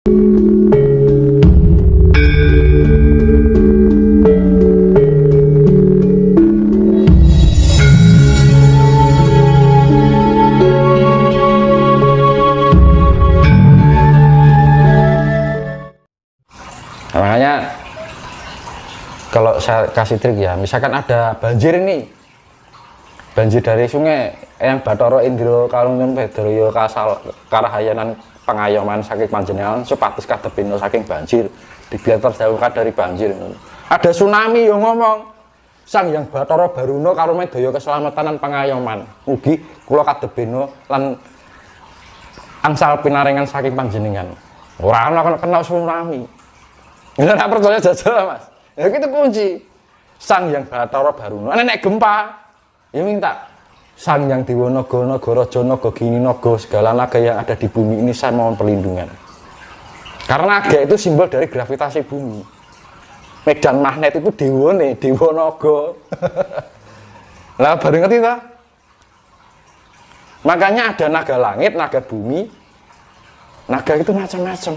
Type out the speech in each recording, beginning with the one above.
Makanya kalau saya kasih trik ya, misalkan ada banjir ini, banjir dari sungai yang Bathara Indra Kalungnyun Pedroyo Kasal Karahayanan Pengayoman saking panjenengan supados kadepino saking banjir, dibiar terjauhkan dari banjir. Ada tsunami yang ngomong Sang Hyang Bathara Baruna karumen daya keselamatan lan pengayoman, mugi kula kadepino lan angsal pinaringan saking panjenengan. Ora ana kena tsunami. Nek ora percaya jajal Mas. Ya kita kunci Sang Hyang Bathara Baruna. Nek gempa ya minta Sang Hyang Dewa Naga Naga Raja Naga Gini Naga segala naga yang ada di bumi ini saya mohon perlindungan. Karena naga itu simbol dari gravitasi bumi. Medan magnet itu dewane, Dewa Naga. Lah bareng ngerti ta? Makanya ada naga langit, naga bumi. Naga itu macam-macam.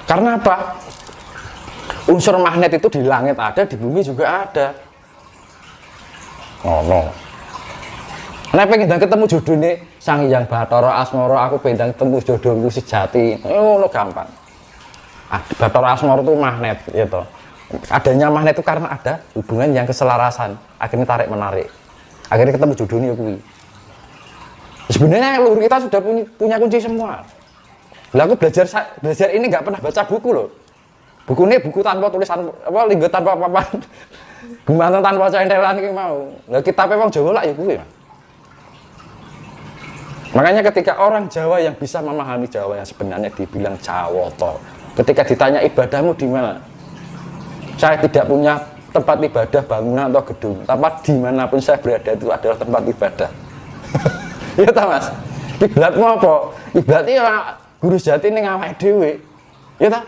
Karena apa? Unsur magnet itu di langit ada, di bumi juga ada. Oh no. Nek pengen ketemu jodohnya Sang Hyang Bathara Asmara, aku pengen ketemu jodohku sejati. Ngono gampang. Bathara Asmara itu magnet, ya toh. Adanya magnet itu karena ada hubungan yang keselarasan, akhirnya tarik menarik. Akhirnya ketemu jodohnya kuwi. Sebenarnya leluhur kita sudah punya kunci semua. Lah aku belajar ini nggak pernah baca buku loh. Buku ini buku tanpa tulisan apa, linggo tanpa papan. Gumanten tanpa centelan iki mau. Lah kitabe wong Jawa lah ya kuwi. Makanya ketika orang Jawa yang bisa memahami Jawa yang sebenarnya dibilang Jawata, ketika ditanya ibadahmu di mana? Saya tidak punya tempat ibadah bangunan atau gedung, tapi dimanapun saya berada itu adalah tempat ibadah. Iya ta Mas? Kiblatmu apa? Kiblat ya guru sejati ning awake dhewe. Ya ta?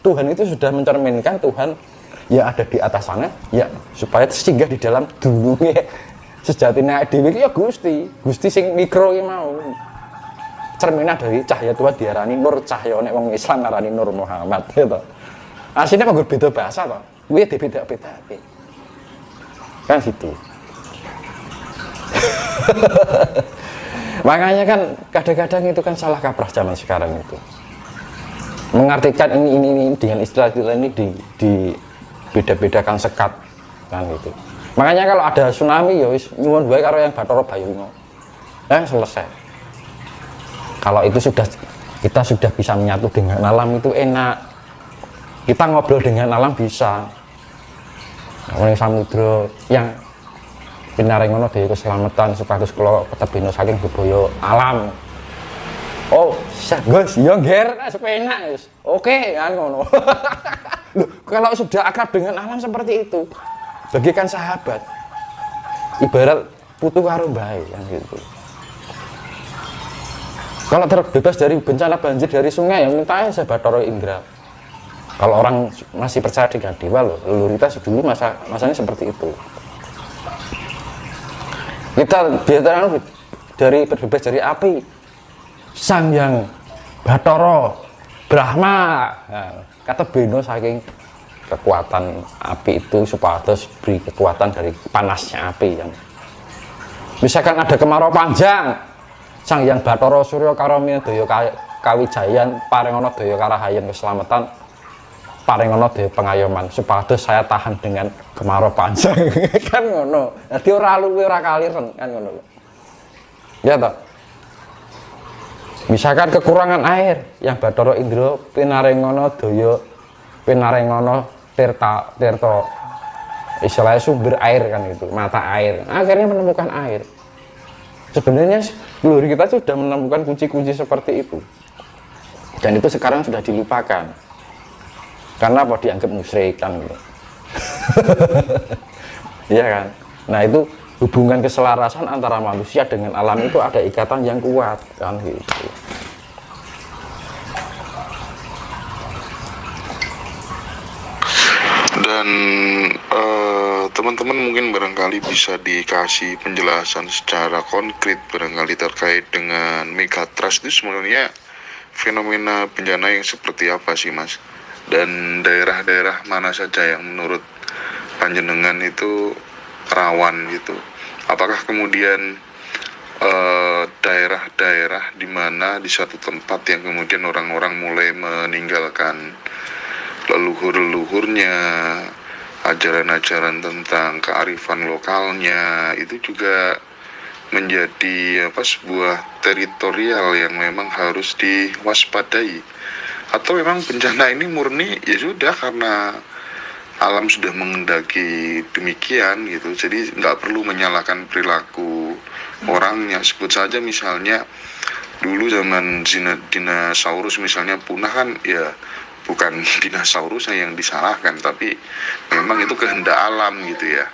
Tuhan itu sudah mencerminkan Tuhan ya ada di atas sana, ya supaya singgah di dalam dulunge sejatinya dhewe iki ya Gusti sing mikro iki mau. Cerminan dari cahaya Tuhan diarani nur, cahya nek wong Islam ngarani Nur Muhammad gitu. Aslinya kok beda bahasa toh. Kuwi beda-beda. Kan gitu. Makanya kan kadang-kadang itu kan salah kaprah zaman sekarang itu. Mengartikan ini dengan istilah ini di beda-bedakan sekat kan gitu. Makanya kalau ada tsunami ya wis nyuwun wae karo yang Bathara Bayuna. Selesai. Kalau itu kita sudah bisa menyatu dengan alam itu enak. Kita ngobrol dengan alam bisa. Ning samudra yang pinaringono daya keselamatan supados kula ketebino saking bebaya alam. Oh, Gus, yo ngger sepenak wis. Oke, kan ngono. Loh, kalau sudah akrab dengan alam seperti itu, bagikan sahabat. Ibarat putu karo mbae kan gitu. Kalau terbebas dari bencana banjir dari sungai, yang minta saya Bathara Indra. Kalau orang masih percaya dengan dewa loh, leluhur kita dulu masanya seperti itu. Kita biasanya dari berbebas dari api. Sang Hyang Bathara Brahma kata beno saking kekuatan api itu supados beri kekuatan dari panasnya api yang misalkan ada kemarau panjang Sang Hyang Bathara Surya Karamya daya kawijayan paringono daya karahayan keselamatan paringono daya pengayoman supados saya tahan dengan kemarau panjang kan ngono. Dadi ora luwe ora kaliren kan ngono. Ya toh. Misalkan kekurangan air yang Bathara Indra pinaringono daya pinaringono tirta istilahnya sumber air kan itu, mata air. Akhirnya menemukan air. Sebenarnya leluhur kita sudah menemukan kunci-kunci seperti itu. Dan itu sekarang sudah dilupakan. Karena apa dianggap musyrik kan gitu. Iya kan? Nah, itu hubungan keselarasan antara manusia dengan alam itu ada ikatan yang kuat kan gitu. Dan teman-teman mungkin barangkali bisa dikasih penjelasan secara konkret barangkali terkait dengan Megatrust itu sebenarnya fenomena bencana yang seperti apa sih Mas? Dan daerah-daerah mana saja yang menurut panjenengan itu rawan gitu? Apakah kemudian daerah-daerah di mana di suatu tempat yang kemudian orang-orang mulai meninggalkan leluhur-leluhurnya, ajaran-ajaran tentang kearifan lokalnya, itu juga menjadi sebuah teritorial yang memang harus diwaspadai, atau memang bencana ini murni ya sudah karena alam sudah mengendaki demikian gitu, jadi nggak perlu menyalahkan perilaku orangnya. Sebut saja misalnya dulu zaman dinosaurus misalnya punah, kan ya bukan dinosaurusnya yang disalahkan, tapi memang itu kehendak alam gitu ya.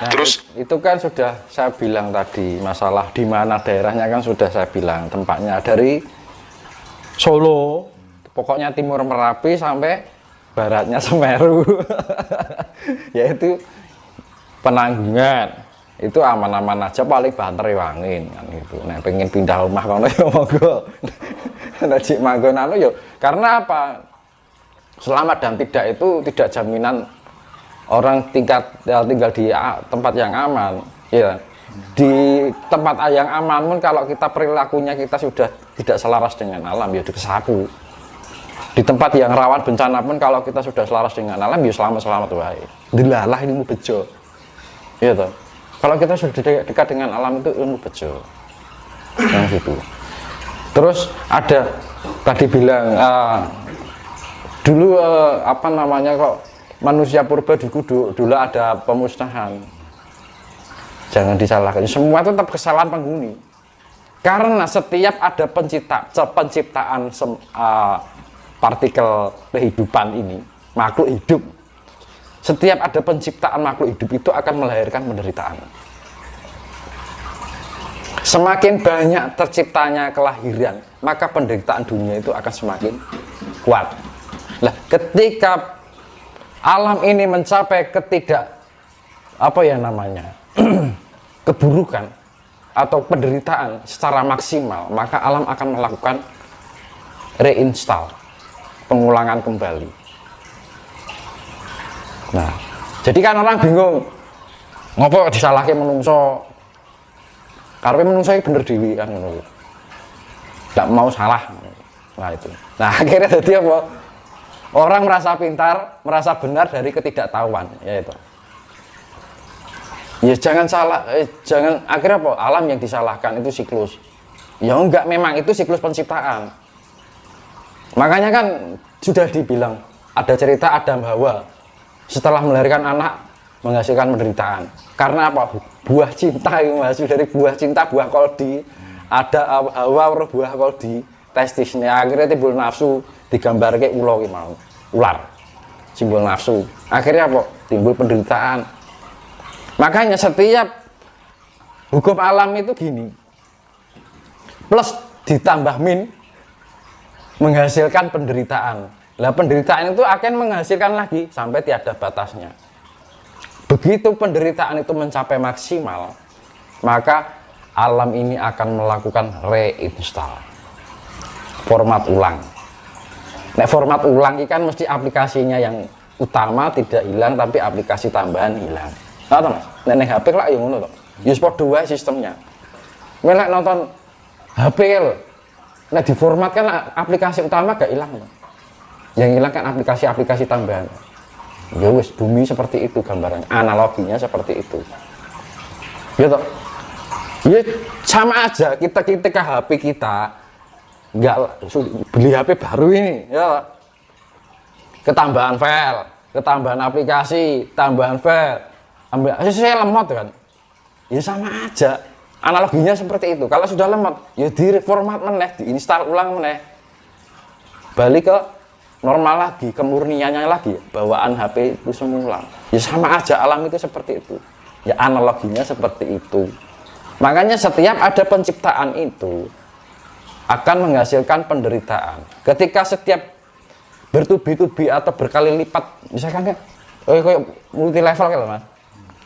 Nah, Terus itu kan sudah saya bilang tadi, masalah di mana daerahnya kan sudah saya bilang tempatnya, dari Solo pokoknya timur Merapi sampai baratnya Semeru yaitu Penanggungan, itu aman-aman aja, paling banter wangin kan gitu. Nah, pengen pindah rumah kono ya monggo. Nek cik manggon anu yo, karena apa? Selamat dan tidak itu tidak jaminan orang tinggal di tempat yang aman, ya. Di tempat yang aman pun kalau kita perilakunya kita sudah tidak selaras dengan alam, ya dikesapu. Di tempat yang rawan bencana pun kalau kita sudah selaras dengan alam, ya selamat-selamat wae. Dilalah ilmu bejo. Iya toh. Kalau kita sudah dekat dengan alam itu ilmu bejo. Yang gitu. Terus ada tadi bilang dulu apa namanya kok manusia purba dulu ada pemusnahan. Jangan disalahkan, semua itu tetap kesalahan penghuni, karena setiap ada penciptaan partikel kehidupan ini, makhluk hidup, setiap ada penciptaan makhluk hidup itu akan melahirkan penderitaan. Semakin banyak terciptanya kelahiran, maka penderitaan dunia itu akan semakin kuat. Nah, ketika alam ini mencapai keburukan atau penderitaan secara maksimal, maka alam akan melakukan reinstall, pengulangan kembali. Nah, jadi kan orang bingung, ngopo disalahke menungso, karena menungso itu bener dewi kan, nggak mau salah. Nah itu, nah akhirnya jadi apa? Orang merasa pintar, merasa benar dari ketidaktahuan, yaitu. Ya jangan salah, jangan akhirnya apa? Alam yang disalahkan itu siklus. Ya enggak, memang itu siklus penciptaan. Makanya kan sudah dibilang ada cerita Adam Hawa setelah melahirkan anak menghasilkan penderitaan. Karena apa? Buah cinta itu hasil dari buah cinta, buah koldi. Ada Hawa buah koldi, testisnya akhirnya timbul nafsu, digambar kayak ular, simbol nafsu. Akhirnya apa? Timbul penderitaan. Makanya setiap hukum alam itu gini, plus ditambah min menghasilkan penderitaan. Nah, penderitaan itu akan menghasilkan lagi sampai tiada batasnya. Begitu penderitaan itu mencapai maksimal, maka alam ini akan melakukan reinstall, format ulang. Nah, format ulang ini kan mesti aplikasinya yang utama tidak hilang, tapi aplikasi tambahan hilang. Nah, Mas, nenek HP lah yang ngono to. Ya padha wae sistemnya. Melek nonton HP lho. Nah, diformat kan aplikasi utama gak hilang. Yang hilang kan aplikasi-aplikasi tambahan. Ya wis, bumi seperti itu gambarannya, analoginya seperti itu. Ya toh. Ya sama aja kita ketika HP kita nggak beli HP baru ini, ya ketambahan file, ketambahan aplikasi, tambahan file, saya lemot kan, ya sama aja, analoginya seperti itu. Kalau sudah lemot, ya direformat meneh, diinstal ulang meneh, balik ke normal lagi, kemurniannya lagi, bawaan HP itu semula. Ya sama aja, alam itu seperti itu, ya analoginya seperti itu. Makanya setiap ada penciptaan itu akan menghasilkan penderitaan. Ketika setiap bertubi-tubi atau berkali lipat, misalkan kayak multi level kan Mas.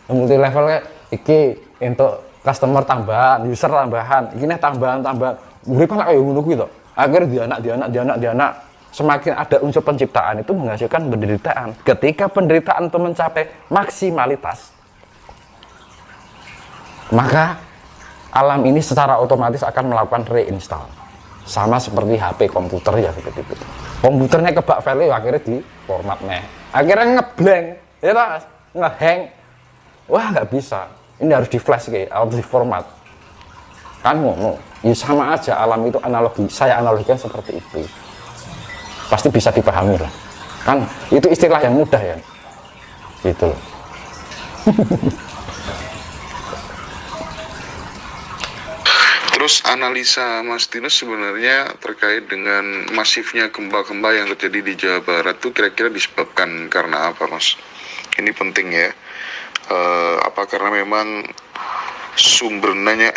Multi level kayak iki untuk customer tambahan, user tambahan, iki tambahan-tambahan. Urip kan kayak ngono kuwi to. Akhirnya dianak. Semakin ada unsur penciptaan itu menghasilkan penderitaan. Ketika penderitaan itu mencapai maksimalitas, maka alam ini secara otomatis akan melakukan reinstall. Sama seperti HP komputer ya seperti itu. Komputernya kebak file akhirnya di format akhirnya ngeblank, ya tak? Ngehang. Wah nggak bisa. Ini harus di flash kayak atau di format. Kan ngono. Ya sama aja alam itu analogi. Saya analogikan seperti itu. Pasti bisa dipahami lah. Kan itu istilah yang mudah ya. Gitu loh. Terus analisa Mas Tinus sebenarnya terkait dengan masifnya gempa-gempa yang terjadi di Jawa Barat tuh kira-kira disebabkan karena apa, Mas? Ini penting ya. Apa karena memang sumbernya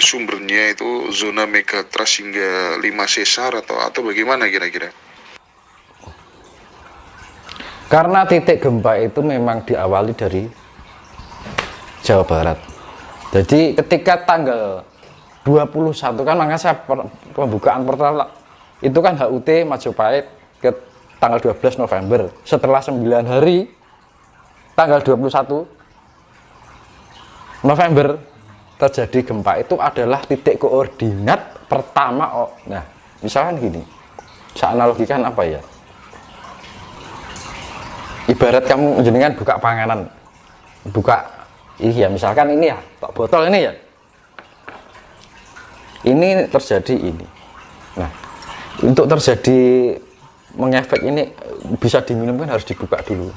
itu zona megatrust hingga 5 sesar atau bagaimana kira-kira? Karena titik gempa itu memang diawali dari Jawa Barat. Jadi ketika tanggal 21 kan, makanya saya pembukaan portal itu kan HUT Majapahit ke tanggal 12 November. Setelah 9 hari, tanggal 21 November terjadi gempa. Itu adalah titik koordinat pertama. Nah, misalkan gini, saya analogikan apa ya? Ibarat kamu jenengan buka panganan, iya misalkan ini ya, tok botol ini ya, ini terjadi ini. Nah, untuk terjadi mengefek ini bisa diminum kan harus dibuka dulu.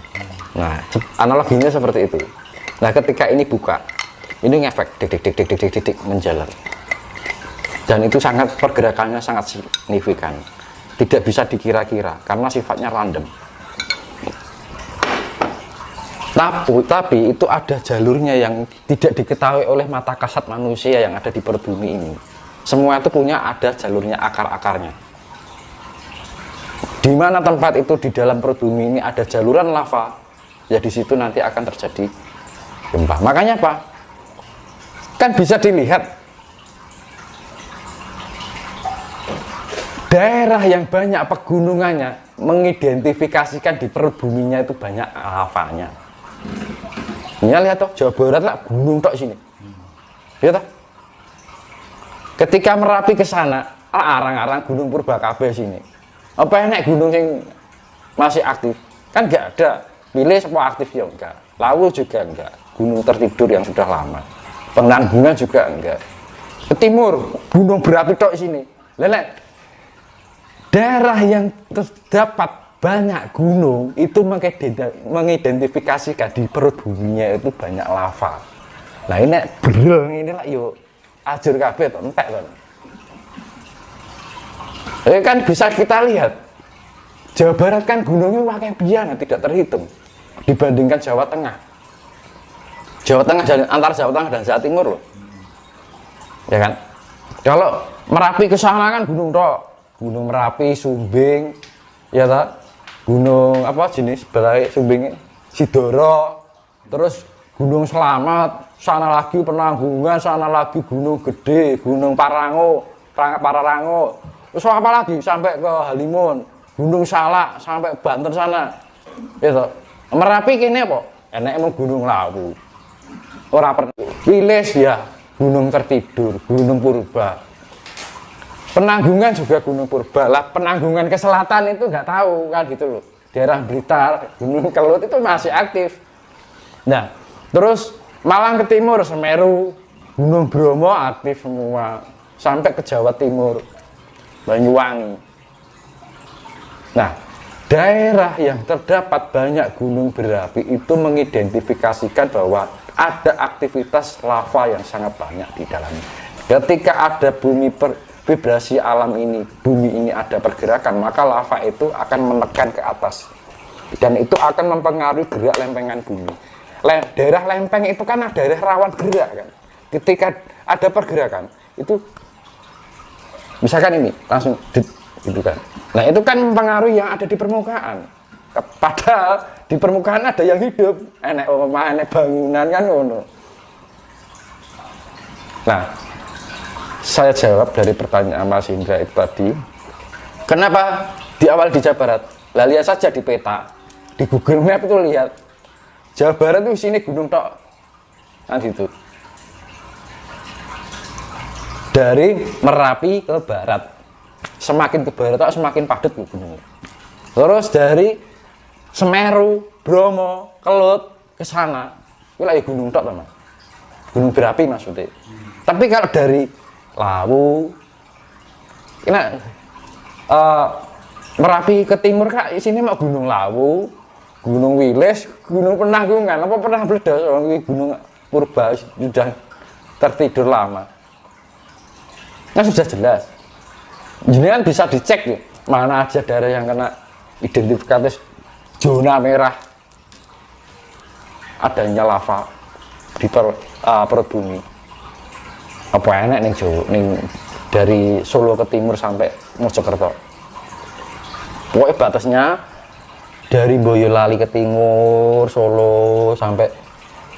Nah, analoginya seperti itu. Nah, ketika ini buka, ini ngefek, dik menjalar, dan itu sangat pergerakannya sangat signifikan, tidak bisa dikira-kira karena sifatnya random. Tapi itu ada jalurnya yang tidak diketahui oleh mata kasat manusia yang ada di perut bumi ini. Semua itu punya ada jalurnya, akar-akarnya. Di mana tempat itu di dalam perut bumi ini ada jaluran lava, ya di situ nanti akan terjadi gempa. Makanya apa? Kan bisa dilihat daerah yang banyak pegunungannya mengidentifikasikan di perut buminya itu banyak lavanya. Ya lihat toh, Jawa Barat lah gunung tok sini. Ya toh. Ketika Merapi ke sana, arang-arang gunung purba kabeh sini. Apa enek gunung yang masih aktif? Kan enggak ada. Pilih semua aktif ya enggak. Lawu juga enggak. Gunung tertidur yang sudah lama. Penanggungan juga enggak. Ke timur, gunung berapi tok sini. Lelek. Daerah yang terdapat banyak gunung itu mengidentifikasikan di perut buminya itu banyak lava. Nah ini berel ini lah yuk ajur kabeh to entek to. Kan bisa kita lihat Jawa Barat kan gunungnya wakai biana tidak terhitung dibandingkan Jawa Tengah. Jawa Tengah dan antara Jawa Tengah dan Jawa Timur loh. Ya kan? Kalau Merapi ke sana kan gunung tok. Gunung Merapi, Sumbing, ya tak? Gunung apa jenis belai Sumbing, Sidoro, terus Gunung Selamat, sana lagi Penanggungan, sana lagi Gunung Gede, Gunung Parango, Pararango, terus apa lagi sampai ke Halimun, Gunung Salak sampai Banten sana, gitu. Merapi kini apa? Enak emang Gunung Lawu, ora pernah. Wilis ya Gunung Tertidur, Gunung Purba. Penanggungan juga Gunung Purba lah. Penanggungan ke selatan itu nggak tahu kan gitu loh. Daerah Blitar, Gunung Kelut itu masih aktif. Nah, terus Malang ke timur, Semeru, Gunung Bromo aktif semua sampai ke Jawa Timur, Banyuwangi. Nah, daerah yang terdapat banyak gunung berapi itu mengidentifikasikan bahwa ada aktivitas lava yang sangat banyak di dalamnya. Ketika ada vibrasi alam ini, bumi ini ada pergerakan, maka lava itu akan menekan ke atas dan itu akan mempengaruhi gerak lempengan bumi. Daerah lempeng itu kan daerah rawan gerak kan. Ketika ada pergerakan itu misalkan ini langsung gitu kan. Nah itu kan mempengaruhi yang ada di permukaan. Padahal di permukaan ada yang hidup, enek omah, enek bangunan kan ngono. Nah, saya jawab dari pertanyaan Mas Indra itu tadi, Kenapa di awal di Jawa Barat? Lah lihat saja di peta, di Google Map itu lihat Jawa Barat itu sini gunung tok, kan gitu. Dari Merapi ke barat, semakin ke barat semakin padat gunung. Terus dari Semeru, Bromo, Kelut ke sana, itu lagi gunung tok teman, gunung berapi maksudnya. Tapi kalau dari Lawu, ini Merapi ke timur kak, sini mau gunung Lawu, gunung Wilis, gunung Penanggungan, apa pernah meledos, gunung Purba sudah tertidur lama. Kan sudah jelas. Jadi kan bisa dicek ya, mana aja daerah yang kena identifikasi zona merah adanya lava di perut bumi. Apa enak nih Jawa, nih dari Solo ke timur sampai Mojokerto. Pokoknya batasnya dari Boyolali ke timur, Solo sampai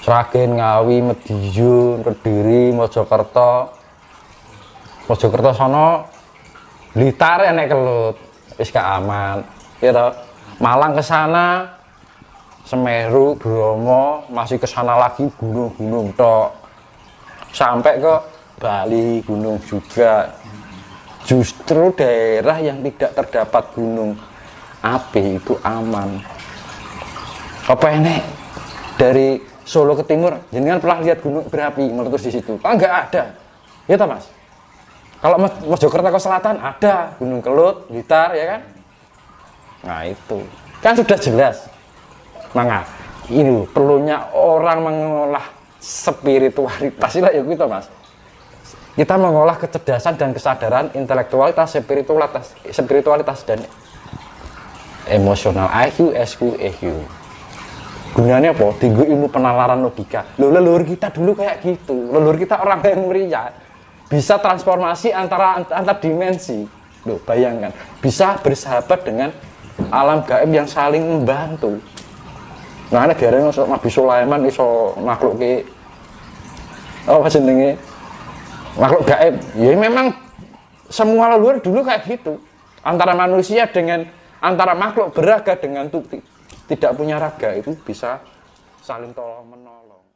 Sragen, Ngawi, Madiun, Kediri, Mojokerto sono Blitar ya naik Kelut, wis aman. Ya Malang ke sana, Semeru, Bromo, masih ke sana lagi gunung-gunung tok. Sampai ke Bali gunung juga. Justru daerah yang tidak terdapat gunung api itu aman. Apa ini dari Solo ke timur, jenengan pernah lihat gunung berapi meletus di situ? Ah, nggak ada, ya toh Mas. Kalau Mojokerto ke selatan ada Gunung Kelut, Blitar, ya kan? Nah itu kan sudah jelas. Maka ini perlunya orang mengolah spiritualitas lah ya gitu Mas. Kita mengolah kecerdasan dan kesadaran, intelektualitas, spiritualitas dan emosional, IQ, SQ, EQ. Gunanya apa? Tinggu ilmu penalaran logika. Loh, leluhur kita dulu kayak gitu. Leluhur kita orang yang mulia, bisa transformasi antar dimensi. Loh, bayangkan, bisa bersahabat dengan alam gaib yang saling membantu. Nah, negara Nabi Sulaiman iso makhluk ke apa jenenge? Makhluk gaib. Ya memang semua leluhur dulu kayak gitu. Antara manusia dengan antara makhluk beraga dengan tidak punya raga itu bisa saling tolong menolong.